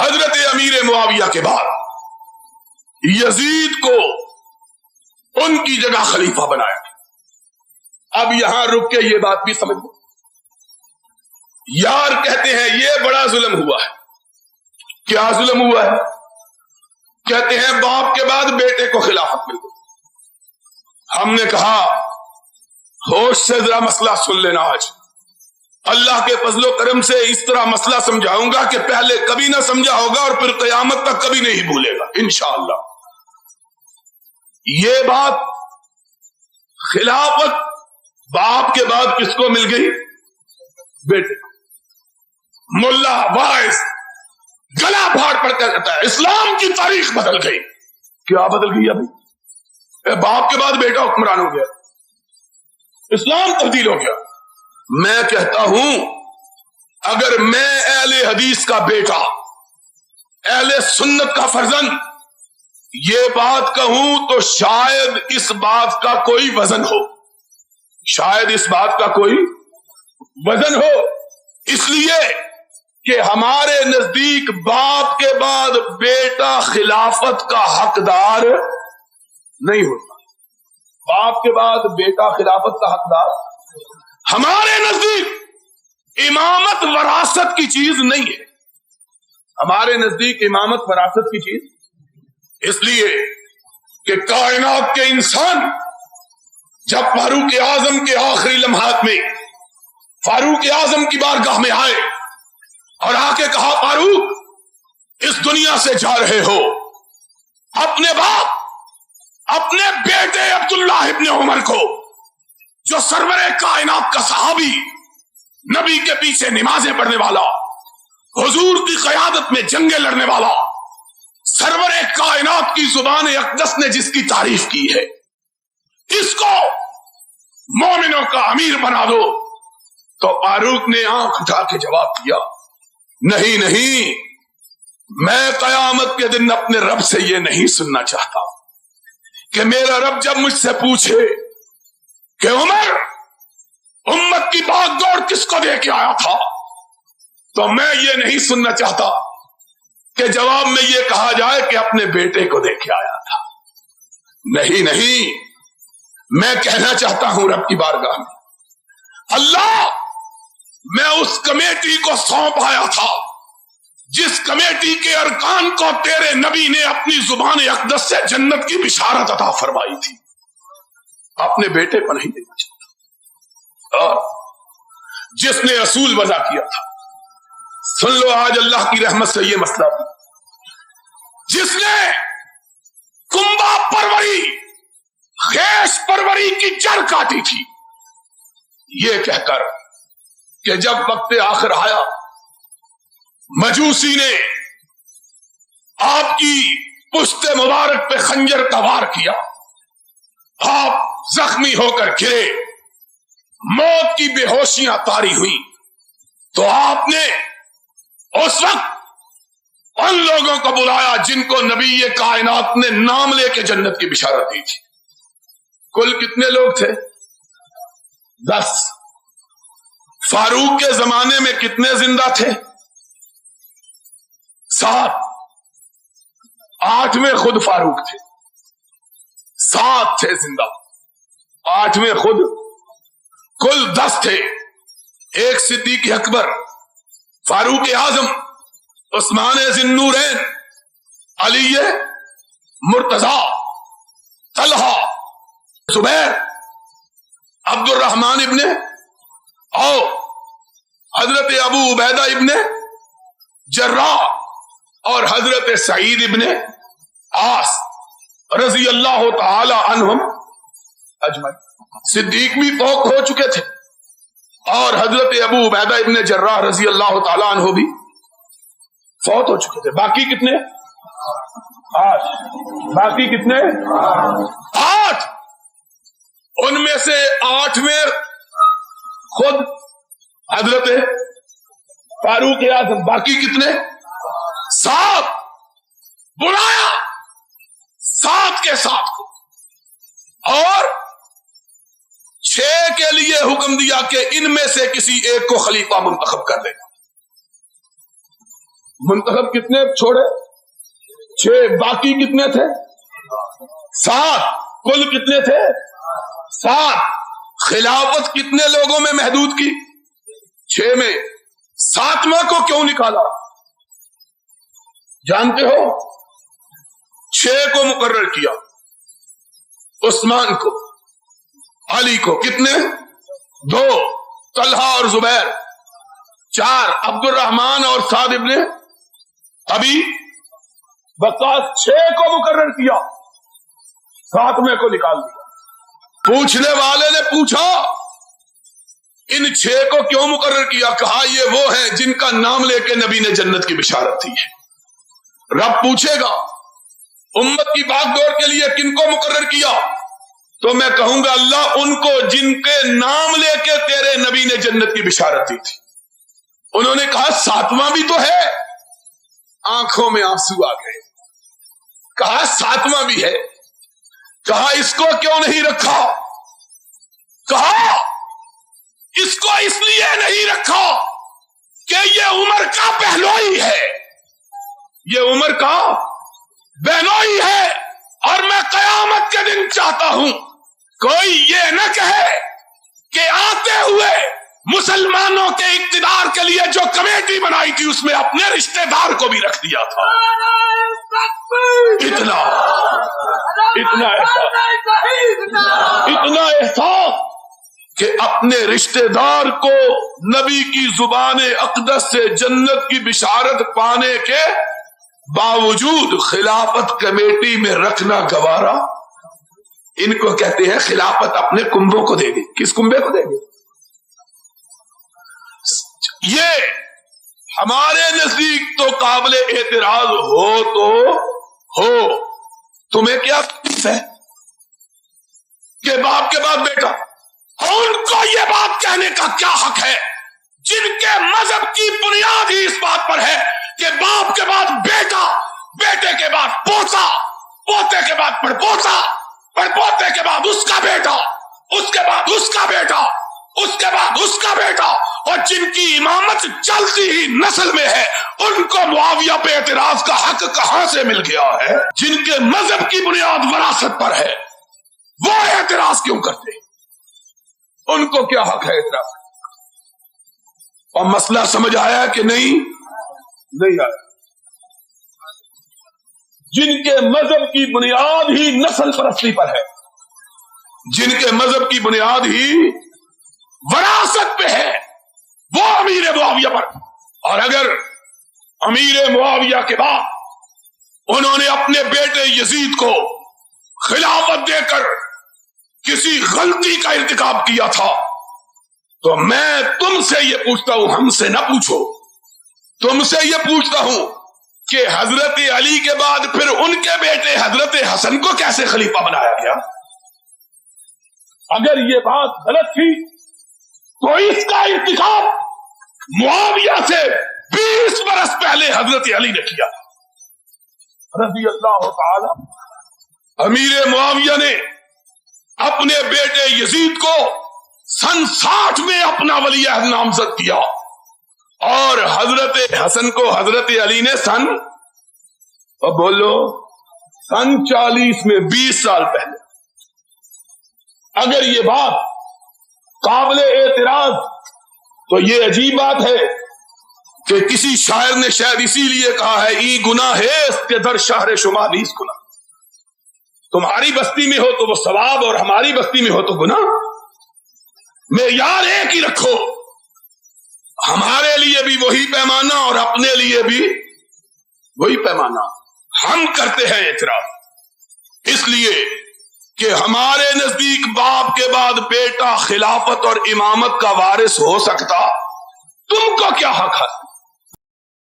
حضرت امیر معاویہ کے بعد یزید کو ان کی جگہ خلیفہ بنایا. اب یہاں رک کے یہ بات بھی سمجھ لو. یار کہتے ہیں یہ بڑا ظلم ہوا ہے. کیا ظلم ہوا ہے؟ کہتے ہیں باپ کے بعد بیٹے کو خلافت مل گئی. ہم نے کہا ہوش سے ذرا مسئلہ سن لینا. آج اللہ کے فضل و کرم سے اس طرح مسئلہ سمجھاؤں گا کہ پہلے کبھی نہ سمجھا ہوگا اور پھر قیامت تک کبھی نہیں بھولے گا انشاءاللہ. یہ بات خلافت باپ کے بعد کس کو مل گئی؟ بیٹے. ملا وائس گلا پھاڑ پڑ کر کہتا ہے اسلام کی تاریخ بدل گئی. کیا بدل گئی؟ ابھی باپ کے بعد بیٹا حکمران ہو گیا, اسلام تبدیل ہو گیا. میں کہتا ہوں اگر میں اہل حدیث کا بیٹا, اہل سنت کا فرزند یہ بات کہوں تو شاید اس بات کا کوئی وزن ہو, شاید اس بات کا کوئی وزن ہو. اس لیے کہ ہمارے نزدیک باپ کے بعد بیٹا خلافت کا حقدار نہیں ہوتا. باپ کے بعد بیٹا خلافت کا حقدار. ہمارے نزدیک امامت وراثت کی چیز نہیں ہے. ہمارے نزدیک امامت وراثت کی چیز اس لیے کہ کائنات کے انسان جب فاروق اعظم کے آخری لمحات میں فاروق اعظم کی بارگاہ میں آئے اور آ کے کہا فاروق اس دنیا سے جا رہے ہو, اپنے باپ اپنے بیٹے عبداللہ ابن عمر کو جو سرور کائنات کا صحابی, نبی کے پیچھے نمازیں پڑھنے والا, حضور کی قیادت میں جنگیں لڑنے والا, سرور کائنات کی زبان اقدس نے جس کی تعریف کی ہے, اس کو مومنوں کا امیر بنا دو. تو فاروق نے آنکھ اٹھا کے جواب دیا نہیں نہیں, میں قیامت کے دن اپنے رب سے یہ نہیں سننا چاہتا کہ میرا رب جب مجھ سے پوچھے کہ عمر امت کی بھاگ دوڑ کس کو دے کے آیا تھا, تو میں یہ نہیں سننا چاہتا کہ جواب میں یہ کہا جائے کہ اپنے بیٹے کو دے کے آیا تھا. نہیں نہیں, میں کہنا چاہتا ہوں رب کی بارگاہ میں اللہ میں اس کمیٹی کو سونپ آیا تھا جس کمیٹی کے ارکان کو تیرے نبی نے اپنی زبان اقدس سے جنت کی بشارت عطا فرمائی تھی, اپنے بیٹے کو نہیں دینا چاہتا. اور جس نے اصول وضع کیا تھا, سن لو آج اللہ کی رحمت سے یہ مسئلہ بھی, جس نے کنبا پروری خیش پروری کی جڑ کاٹی تھی یہ کہہ کر کہ جب وقت آخر آیا مجوسی نے آپ کی پشت مبارک پہ خنجر کا وار کیا, آپ زخمی ہو کر گرے, موت کی بے ہوشیاں طاری ہوئی, تو آپ نے اس وقت ان لوگوں کو بلایا جن کو نبی کائنات نے نام لے کے جنت کی بشارت دی تھی. کل کتنے لوگ تھے؟ 10. فاروق کے زمانے میں کتنے زندہ تھے؟ 7. 8ویں خود فاروق تھے, 7 تھے زندہ, 8ویں خود, کل 10 تھے. ایک صدیق اکبر, فاروق اعظم, عثمان ذی النورین, علی مرتضی, طلحہ, زبیر, عبد الرحمن ابن او, حضرت ابو عبیدہ ابن جراح اور حضرت سعید ابن عاص رضی اللہ تعالی عنہم اجمعین. صدیق بھی فوت ہو چکے تھے اور حضرت ابو عبیدہ ابن جراح رضی اللہ تعالی عنہ بھی فوت ہو چکے تھے. باقی کتنے؟ 8. باقی کتنے؟ 8. ان میں سے 8ویں خود حضرت فاروق اعظم. باقی کتنے؟ 7. بلایا 7 کے 7 کو اور 6 کے لیے حکم دیا کہ ان میں سے کسی ایک کو خلیفہ منتخب کر دے. منتخب کتنے چھوڑے؟ 6. باقی کتنے تھے؟ 7. کل کتنے تھے؟ 7. خلافت کتنے لوگوں میں محدود کی؟ 6 میں. 7واں کو کیوں نکالا جانتے ہو؟ 6 کو مقرر کیا، عثمان کو، علی کو، کتنے؟ 2. طلحہ اور زبیر. 4. عبد الرحمان اور سعد ابن ابی وقاص. 6 کو مقرر کیا، 7ویں کو نکال دیا. پوچھنے والے نے پوچھا ان 6 کو کیوں مقرر کیا؟ کہا یہ وہ ہیں جن کا نام لے کے نبی نے جنت کی بشارت دی ہے. رب پوچھے گا امت کی باغ دوڑ کے لیے کن کو مقرر کیا؟ تو میں کہوں گا اللہ ان کو جن کے نام لے کے تیرے نبی نے جنت کی بشارت دی تھی. انہوں نے کہا 7واں بھی تو ہے. آنکھوں میں آنسو آ گئے. کہا 7واں بھی ہے. کہا اس کو کیوں نہیں رکھا؟ کہا اس کو اس لیے نہیں رکھا کہ یہ عمر کا بہنوئی ہے، یہ عمر کا بہنوئی ہے، اور میں قیامت کے دن چاہتا ہوں کوئی یہ نہ کہے کہ آتے ہوئے مسلمانوں کے اقتدار کے لیے جو کمیٹی بنائی تھی اس میں اپنے رشتہ دار کو بھی رکھ دیا تھا. اتنا احساس کہ اپنے رشتہ دار کو نبی کی زبان اقدس سے جنت کی بشارت پانے کے باوجود خلافت کمیٹی میں رکھنا گوارا. ان کو کہتے ہیں خلافت اپنے کنبوں کو دے گی. کس کنبے کو دے گی؟ یہ ہمارے نزدیک تو قابل اعتراض ہو تو ہو. تمہیں کیا ہے کہ باپ کے بعد بیٹا؟ ان کو یہ بات کہنے کا کیا حق ہے جن کے مذہب کی بنیاد ہی اس بات پر ہے کہ باپ کے بعد بیٹا، بیٹے کے بعد پوتا، پوتے کے بعد پڑپوتا، پڑپوتے کے بعد اس کا بیٹا، اس کے بعد اس کا بیٹا، اس کے بعد اس کا بیٹا، اور جن کی امامت چلتی ہی نسل میں ہے ان کو معاویہ پہ اعتراض کا حق کہاں سے مل گیا ہے؟ جن کے مذہب کی بنیاد وراثت پر ہے وہ اعتراض کیوں کرتے؟ ان کو کیا حق ہے اعتراض؟ اور مسئلہ سمجھ آیا کہ نہیں آیا؟ جن کے مذہب کی بنیاد ہی نسل پرستی پر ہے، جن کے مذہب کی بنیاد ہی وراثت پہ ہے، وہ امیر معاویہ پر. اور اگر امیر معاویہ کے بعد انہوں نے اپنے بیٹے یزید کو خلافت دے کر کسی غلطی کا ارتکاب کیا تھا تو میں تم سے یہ پوچھتا ہوں، ہم سے نہ پوچھو، تم سے یہ پوچھتا ہوں کہ حضرت علی کے بعد پھر ان کے بیٹے حضرت حسن کو کیسے خلیفہ بنایا گیا؟ اگر یہ بات غلط تھی تو اس کا ارتکاب معاویہ سے 20 برس پہلے حضرت علی نے کیا رضی اللہ تعالی. امیر معاویہ نے اپنے بیٹے یزید کو سن 60 میں اپنا ولی عہد نامزد کیا اور حضرت حسن کو حضرت علی نے سن 40 میں 20 سال پہلے. اگر یہ بات قابل اعتراض تو یہ عجیب بات ہے کہ کسی شاعر نے شاید اسی لیے کہا ہے ای گناہ ہے اس کے در شہر شما نیز گناہ. تمہاری بستی میں ہو تو وہ ثواب اور ہماری بستی میں ہو تو گناہ. معیار ایک ہی رکھو، ہمارے لیے بھی وہی پیمانہ اور اپنے لیے بھی وہی پیمانہ. ہم کرتے ہیں اعتراض اس لیے کہ ہمارے نزدیک باپ کے بعد بیٹا خلافت اور امامت کا وارث ہو سکتا، تم کو کیا حق ہے؟